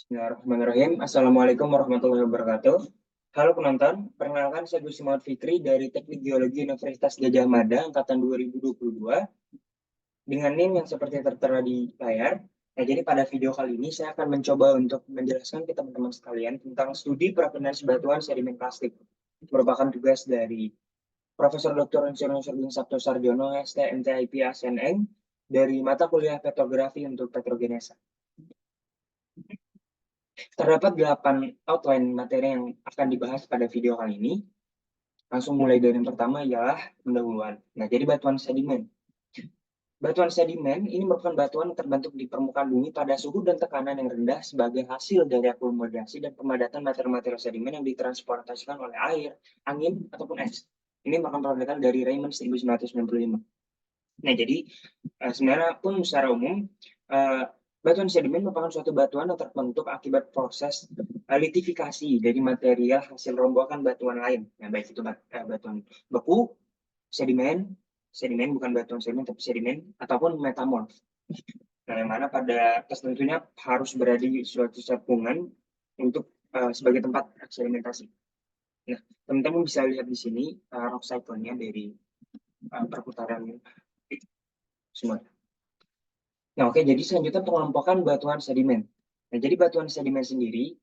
Bismillahirrahmanirrahim. Assalamualaikum warahmatullahi wabarakatuh. Halo penonton, perkenalkan saya Gus Muhammad Fikri dari Teknik Geologi Universitas Gadjah Mada angkatan 2022 dengan NIM yang seperti tertera di layar. Nah, jadi pada video kali ini saya akan mencoba untuk menjelaskan ke teman-teman sekalian tentang studi provenance batuan sedimen plastik. Merupakan tugas dari Profesor Dr. Insinyur Surging Sabto Sarjono, STMTIP ASNN, dari mata kuliah petrografi untuk petrogenesa. Terdapat 8 outline materi yang akan dibahas pada video kali ini. Langsung mulai dari yang pertama ialah pendahuluan. Nah, jadi batuan sedimen. Batuan sedimen ini merupakan batuan yang terbentuk di permukaan bumi pada suhu dan tekanan yang rendah sebagai hasil dari akumulasi dan pemadatan materi-materi sedimen yang ditransportasikan oleh air, angin, ataupun es. Ini merupakan penelitian dari Raymond 1995. Nah, jadi sebenarnya pun secara umum batuan sedimen merupakan suatu batuan yang terbentuk akibat proses litifikasi dari material hasil rombokan batuan lain. Nah, baik itu batuan beku, sedimen, sedimen bukan batuan sedimen tapi sedimen ataupun metamorf. Nah, yang mana pada tentunya harus berada di suatu cekungan untuk sebagai tempat sedimentasi. Nah, teman-teman bisa lihat di sini rock cycle-nya dari perputaran semua. Nah, oke, jadi selanjutnya pengelompokan batuan sedimen. Nah, jadi batuan sedimen sendiri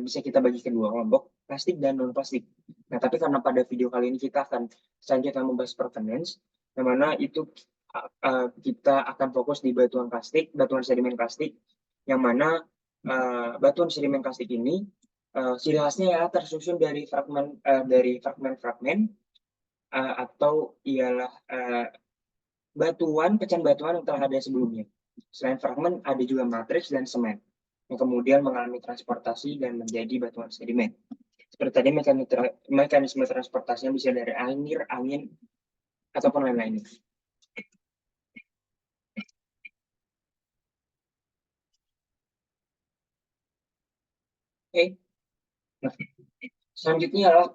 bisa kita bagi ke dua kelompok, plastik dan non-plastik. Nah, tapi karena pada video kali ini kita akan selanjutnya membahas provenance, yang mana itu kita akan fokus di batuan plastik, batuan sedimen plastik, yang mana batuan sedimen plastik ini ciri khasnya ya tersusun dari fragmen-fragmen atau ialah pecahan batuan yang telah ada sebelumnya. Selain fragmen, ada juga matriks dan semen, yang kemudian mengalami transportasi dan menjadi batuan sedimen. Seperti tadi, mekanisme transportasinya bisa dari air, angin, ataupun lain-lain. Oke, nah, selanjutnya adalah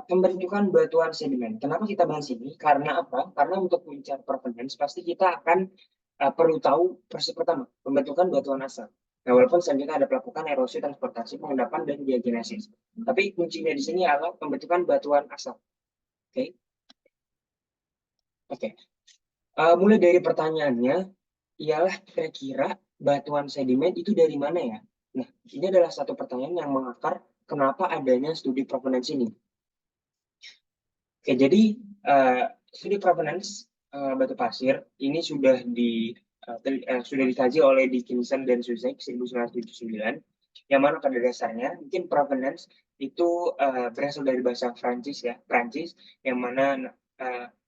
pembentukan batuan sedimen. Kenapa kita bahas ini? Karena apa? Karena untuk mencari provenance, pasti kita akan perlu tahu proses pertama, pembentukan batuan asal. Nah, walaupun selanjutnya ada pelapukan, erosi, transportasi, pengendapan, dan diagenesis. Tapi kuncinya di sini adalah pembentukan batuan asal. Oke, oke. Mulai dari pertanyaannya, ialah kira-kira batuan sedimen itu dari mana ya? Nah, ini adalah satu pertanyaan yang mengakar kenapa adanya studi provenance ini. Oke, jadi studi provenance batu pasir ini sudah dikaji oleh Dickinson dan Suzek 1979, yang mana pada dasarnya mungkin provenance itu berasal dari bahasa Prancis ya, Prancis, yang mana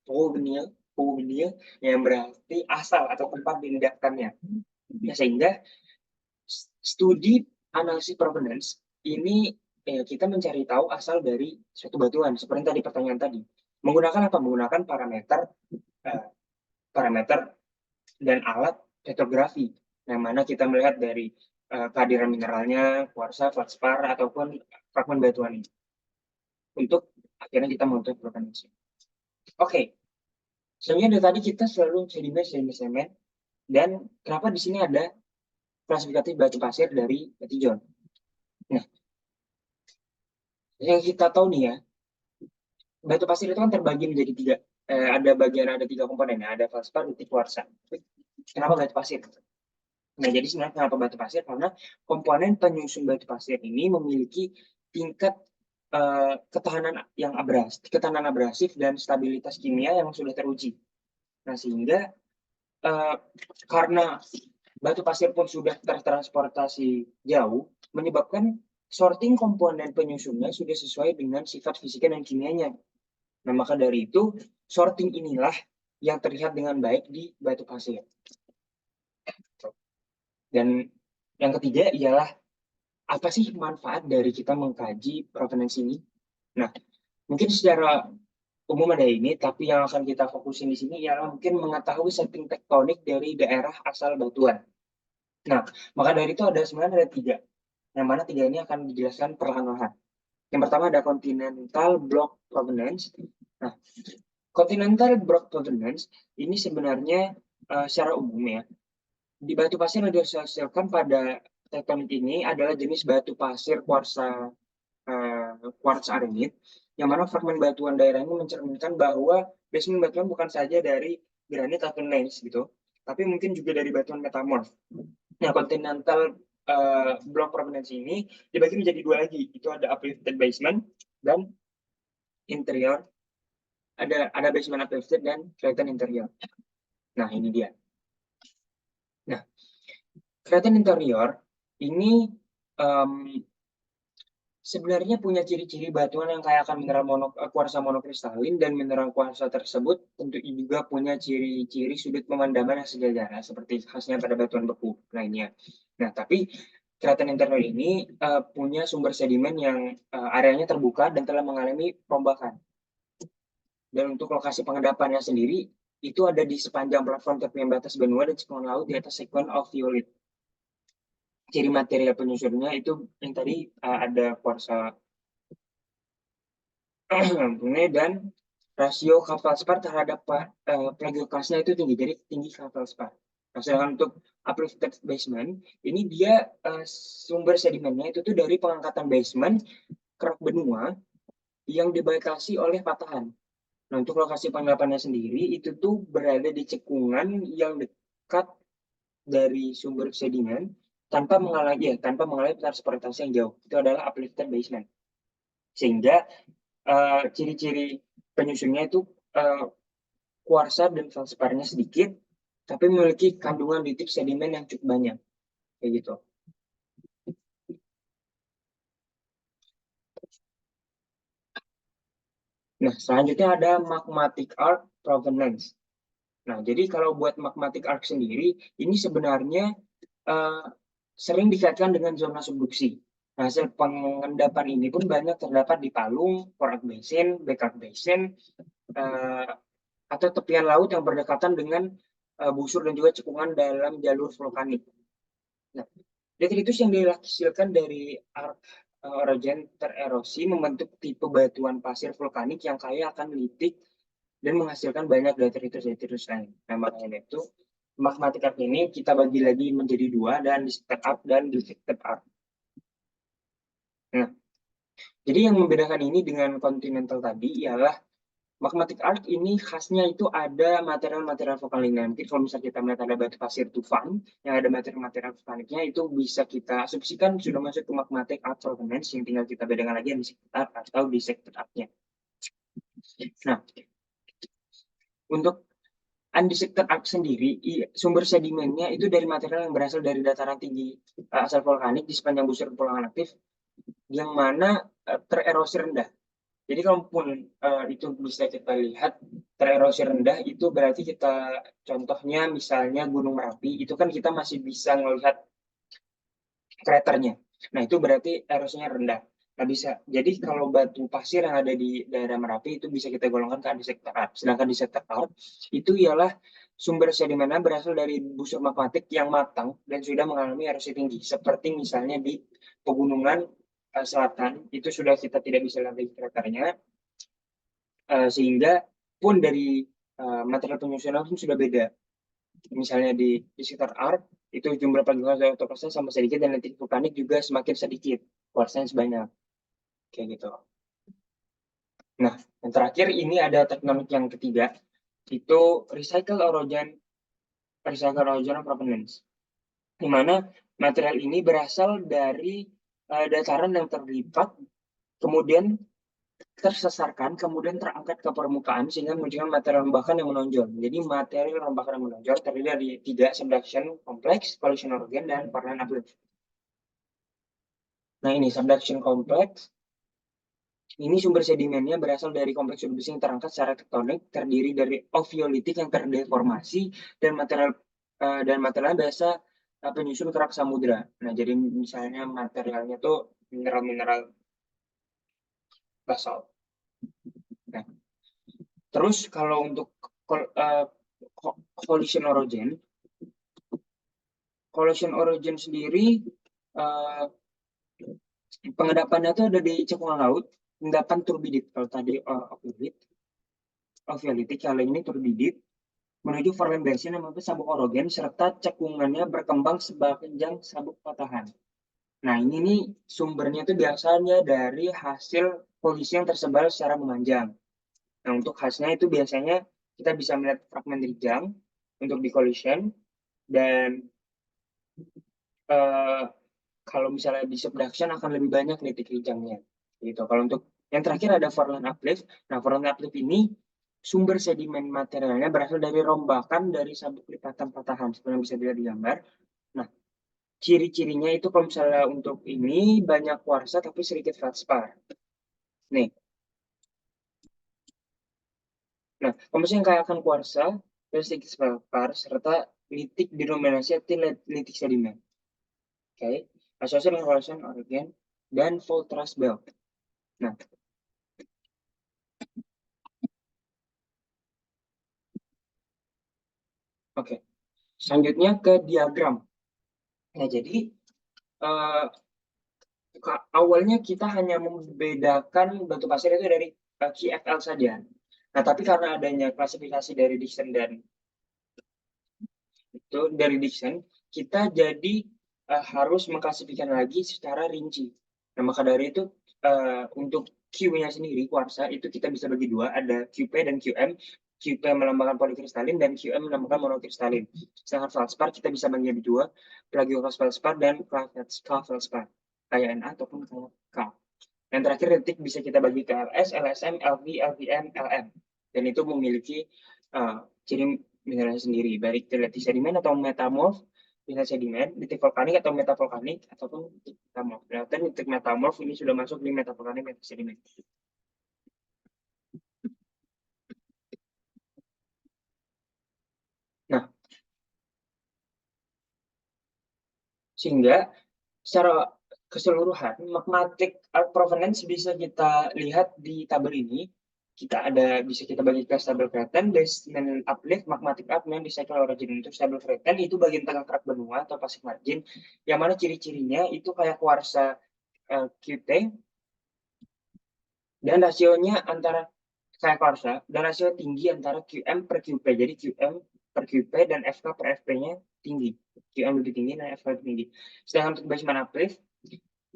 provenir, yang berarti asal atau tempat diledakkannya. Ya, sehingga studi analisis provenance ini kita mencari tahu asal dari suatu batuan seperti tadi pertanyaan tadi. Menggunakan apa? Menggunakan eh, parameter dan alat petrografi, yang mana kita melihat dari kehadiran mineralnya, kuarsa, feldspar, ataupun fragmen batuan ini. Untuk akhirnya kita membentuk provenance. Oke, sebenarnya dari tadi kita selalu sedimen, dan kenapa di sini ada klasifikatif batu pasir dari Petijon. Nah, yang kita tahu nih ya, batu pasir itu kan terbagi menjadi tiga. Ada tiga komponen ya, ada feldspar, titik, kuarsa. Kenapa batu pasir? Nah, jadi sebenarnya kenapa batu pasir? Karena komponen penyusun batu pasir ini memiliki tingkat ketahanan abrasif dan stabilitas kimia yang sudah teruji. Nah, sehingga karena batu pasir pun sudah tertransportasi jauh, menyebabkan sorting komponen penyusunnya sudah sesuai dengan sifat fisika dan kimianya. Nah, maka dari itu, sorting inilah yang terlihat dengan baik di batu pasir. Dan yang ketiga ialah, apa sih manfaat dari kita mengkaji provenance ini? Nah, mungkin secara umum ada ini, tapi yang akan kita fokusin di sini ialah mungkin mengetahui setting tektonik dari daerah asal batuan. Nah, maka dari itu sebenarnya ada tiga, yang mana tiga ini akan dijelaskan perlahan-lahan. Yang pertama ada continental block provenance. Nah, continental block provenance ini sebenarnya secara umum ya, di batu pasir yang dihasilkan pada tektonik ini adalah jenis batu pasir kuarsa quartz arenit, yang mana fragmen batuan daerah ini mencerminkan bahwa basement batuan bukan saja dari granit atau gneiss gitu, tapi mungkin juga dari batuan metamorf. Nah, continental block provenance ini dibagi menjadi dua lagi, itu ada uplifted basement dan interior, ada basement uplifted dan flattened interior. Nah, ini dia. Nah, flattened interior ini sebenarnya punya ciri-ciri batuan yang kaya akan mineral kuarsa monokristalin, dan mineral kuarsa tersebut tentu juga punya ciri-ciri sudut pemandaman yang sejajar seperti khasnya pada batuan beku lainnya. Nah, tapi keraton interior ini punya sumber sedimen yang areanya terbuka dan telah mengalami perombakan. Dan untuk lokasi pengendapannya sendiri, itu ada di sepanjang platform tepian batas benua dan cekungan laut di atas sekuen ophiolite. Ciri material penyusunnya itu yang tadi ada kuarsa dan rasio Kapfelspar terhadap plagioklasnya itu tinggi, jadi tinggi Kapfelspar. Nah, sedangkan untuk uplifted basement, ini dia sumber sedimennya itu tuh dari pengangkatan basement kerak benua yang dibatasi oleh patahan. Nah, untuk lokasi penggelapannya sendiri itu tuh berada di cekungan yang dekat dari sumber sedimen tanpa mengalami transportasi yang jauh. Itu adalah uplifted basement. Sehingga ciri-ciri penyusunnya itu kuarsa dan felsparnya sedikit, tapi memiliki kandungan litik sedimen yang cukup banyak, kayak gitu. Nah, selanjutnya ada magmatic arc provenance. Nah, jadi kalau buat magmatic arc sendiri, ini sebenarnya sering dikaitkan dengan zona subduksi. Nah, hasil pengendapan ini pun banyak terdapat di palung, Forak Basin, Bekak Basin, atau tepian laut yang berdekatan dengan busur dan juga cekungan dalam jalur vulkanik. Nah, detritus yang dihasilkan dari arc orogen tererosi membentuk tipe batuan pasir vulkanik yang kaya akan litik dan menghasilkan banyak detritus lain. Nah, makanya itu magmatic arc ini kita bagi lagi menjadi dua, dan dissected arc dan dissected arc. Nah, jadi yang membedakan ini dengan continental tadi ialah magmatic arc ini khasnya itu ada material-material vulkanik. Nanti kalau misalnya kita melihat ada batu pasir tufan yang ada material-material vulkaniknya, itu bisa kita asumsikan sudah masuk ke magmatic arc provenance, yang tinggal kita bedakan lagi yang dissected arc atau dissected arc-nya. Nah, untuk undissected arc sendiri, sumber sedimennya itu dari material yang berasal dari dataran tinggi asal vulkanik di sepanjang busur kepulauan aktif, yang mana tererosi rendah. Jadi kalaupun itu bisa kita lihat tererosi rendah, itu berarti kita contohnya misalnya Gunung Merapi, itu kan kita masih bisa melihat kraternya. Nah, itu berarti erosinya rendah. Nah, bisa. Jadi kalau batu pasir yang ada di daerah Merapi itu bisa kita golongkan ke undissected arc. Sedangkan dissected arc itu ialah sumber sedimennya berasal dari busur magmatik yang matang dan sudah mengalami erosi tinggi. Seperti misalnya di pegunungan selatan, itu sudah kita tidak bisa lihat kraternya, sehingga pun dari material penyusunan pun sudah beda. Misalnya di sekitar arc, itu jumlah plagioklas autoklase sama sedikit, dan litik vulkanik juga semakin sedikit, kuarsanya sebanyak. Kayak gitu. Nah, yang terakhir ini ada tektonik yang ketiga, itu recycle orogen provenance, di mana material ini berasal dari dataran yang terlipat, kemudian tersesarkan, kemudian terangkat ke permukaan sehingga menunjukkan material rembakan yang menonjol. Jadi material rembakan yang menonjol terdiri dari 3 subduction complex, collision orogen, dan perlahan uplift. Nah, ini subduction complex. Ini sumber sedimennya berasal dari kompleks subduksi yang terangkat secara tektonik, terdiri dari ophiolitik yang terdeformasi dan material biasa penyusun kerak samudra. Nah, jadi misalnya materialnya tuh mineral-mineral basalt. Nah, terus kalau untuk collision orogen sendiri, pengendapannya itu ada di cekungan laut, endapan turbidit. Kalau tadi ophiolitik, kali ini turbidit. menuju Verlaine Basin yang memiliki sabuk orogen serta cekungannya berkembang sepanjang sabuk patahan. Nah, ini nih sumbernya itu biasanya dari hasil kolisi yang tersebar secara memanjang. Nah, untuk khasnya itu biasanya kita bisa melihat fragmen rijang untuk di collision, dan eh, kalau misalnya di subduction akan lebih banyak titik rijangnya. Gitu. Kalau untuk yang terakhir ada Verlaine uplift. Nah, Verlaine uplift ini sumber sedimen materialnya berasal dari rombakan dari sabuk lipatan patahan, seperti yang bisa dilihat di gambar. Nah, ciri-cirinya itu kalau misalnya untuk ini banyak kuarsa tapi sedikit feldspar. Nih, nah, kalau misalnya kayak akan kuarsa dan sedikit feldspar serta litik didominasi litik sedimen. Oke, associated dengan corrosion orogen dan fault thrust belt. Nah, oke. Selanjutnya ke diagram. Nah, jadi eh, awalnya kita hanya membedakan batu pasir itu dari QFL saja. Nah, tapi karena adanya klasifikasi dari Dixon dan itu dari Dixon, kita jadi harus mengklasifikasikan lagi secara rinci. Nah, maka dari itu untuk Q-nya sendiri, kuarsa, itu kita bisa bagi dua, ada QP dan QM. QP melambangkan polikristalin dan QM melambangkan monokristalin. Sedangkan feldspar kita bisa bagi jadi dua, plagioclase-feldspar dan K-feldspar, kayak Na ataupun kayak K. Yang terakhir detik bisa kita bagi ke LS, LSM, LV, LVM, LM. Dan itu memiliki ciri mineralnya sendiri, baik litik sedimen atau metamorf, bisa sedimen, litik vulkanik atau metavulkanik, ataupun litik metamorf. Dan litik metamorf ini sudah masuk di metavulkanik, metasedimen. Nah, sehingga secara keseluruhan magmatic provenance bisa kita lihat di tabel ini. Kita ada bisa kita bagi ke stable Craton, basement uplift, magmatic up, dan recycle origin. Untuk stable Craton itu bagian tengah kerak benua atau pasif margin, yang mana ciri-cirinya itu kayak kuarsa QT, dan rasionya antara kayak kuarsa, dan rasio tinggi antara QM per QP. Jadi QM per QP dan FK per FP-nya tinggi. QM lebih tinggi dan FK lebih tinggi. Sedangkan untuk basement uplift,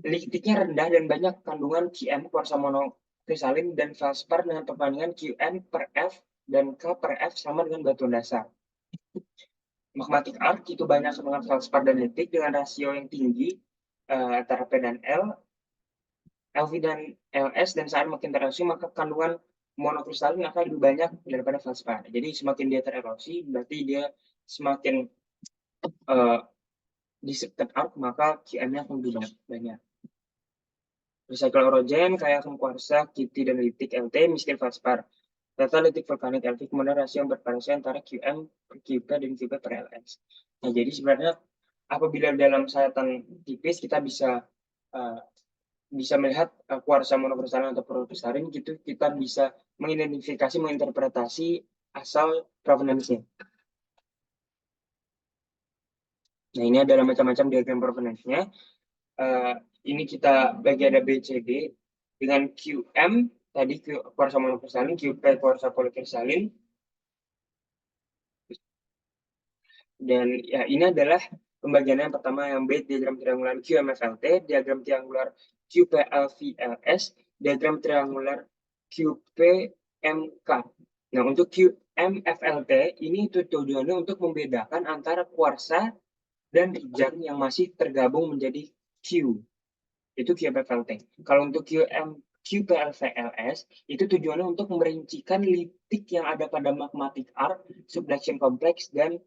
litiknya rendah dan banyak kandungan QM kuarsa monokrisalin dan feldspar dengan perbandingan QM per F dan K per F sama dengan batuan dasar. Magmatic arc itu banyak kandungan feldspar dan litik dengan rasio yang tinggi antara P dan L, LV dan LS, dan saat makin tererosi maka kandungan monokristalin akan lebih banyak daripada feldspar. Jadi semakin dia tererosi berarti dia semakin uh, disrupted arc, maka QM-nya akan lebih banyak. Recycle orogen, kayak kuarsa, KT, dan litik LT, miskin feldspar. Data litik vulkanik LV kemudian rasio yang bervariasi antara QM per QP dan QP per LS. Nah, jadi sebenarnya apabila dalam sayatan tipis kita bisa uh, bisa melihat kuarsa monokristalin atau protokristalin gitu, kita bisa mengidentifikasi, menginterpretasi asal provenance-nya. Nah, ini adalah macam-macam diagram provenance-nya. Ini kita bagi ada BCD dengan QM tadi kuarsa monokristalin, QP kuarsa polikristalin, dan ya ini adalah pembagian yang pertama yang B, diagram triangular QMFLT, diagram triangular QPLVLS, diagram triangular QPMK. Nah, untuk QMFLT ini tujuannya untuk membedakan antara kuarsa dan rijang yang masih tergabung menjadi Q. Itu QMFLT. Kalau untuk QPLVLS itu tujuannya untuk merincikan litik yang ada pada magmatic arc, subduction complex, dan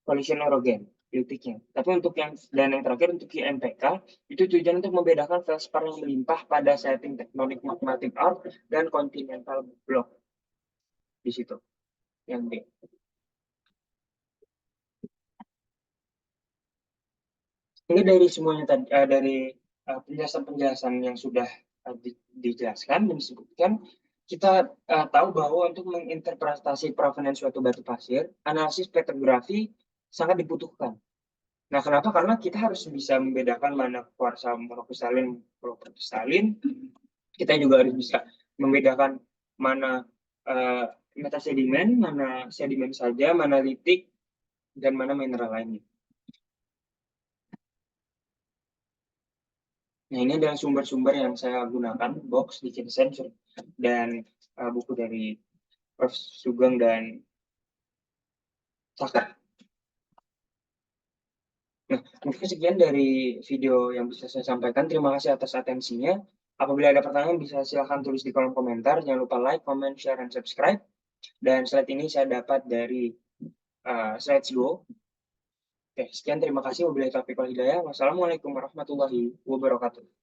collision orogen litiknya. Tapi untuk yang terakhir untuk QMPK itu tujuan untuk membedakan feldspar yang melimpah pada setting tektonik magmatic arc dan continental block di situ yang D. Ini dari semuanya tadi dari penjelasan-penjelasan yang sudah dijelaskan dan disebutkan, kita tahu bahwa untuk menginterpretasi provenance suatu batu pasir, analisis petrografi sangat dibutuhkan. Nah, kenapa? Karena kita harus bisa membedakan mana kuarsa monokristalin, protokristalin. Kita juga harus bisa membedakan mana metasedimen, mana sedimen saja, mana litik, dan mana mineral lainnya. Nah, ini adalah sumber-sumber yang saya gunakan, box, Dikin Sensor, dan buku dari Prof. Sugeng dan Saka. Nah, mungkin sekian dari video yang bisa saya sampaikan. Terima kasih atas atensinya. Apabila ada pertanyaan, bisa silahkan tulis di kolom komentar. Jangan lupa like, comment, share, dan subscribe. Dan slide ini saya dapat dari Slides.go. Oke, sekian terima kasih. Wabillahi taufiq wal hidayah. Wassalamualaikum warahmatullahi wabarakatuh.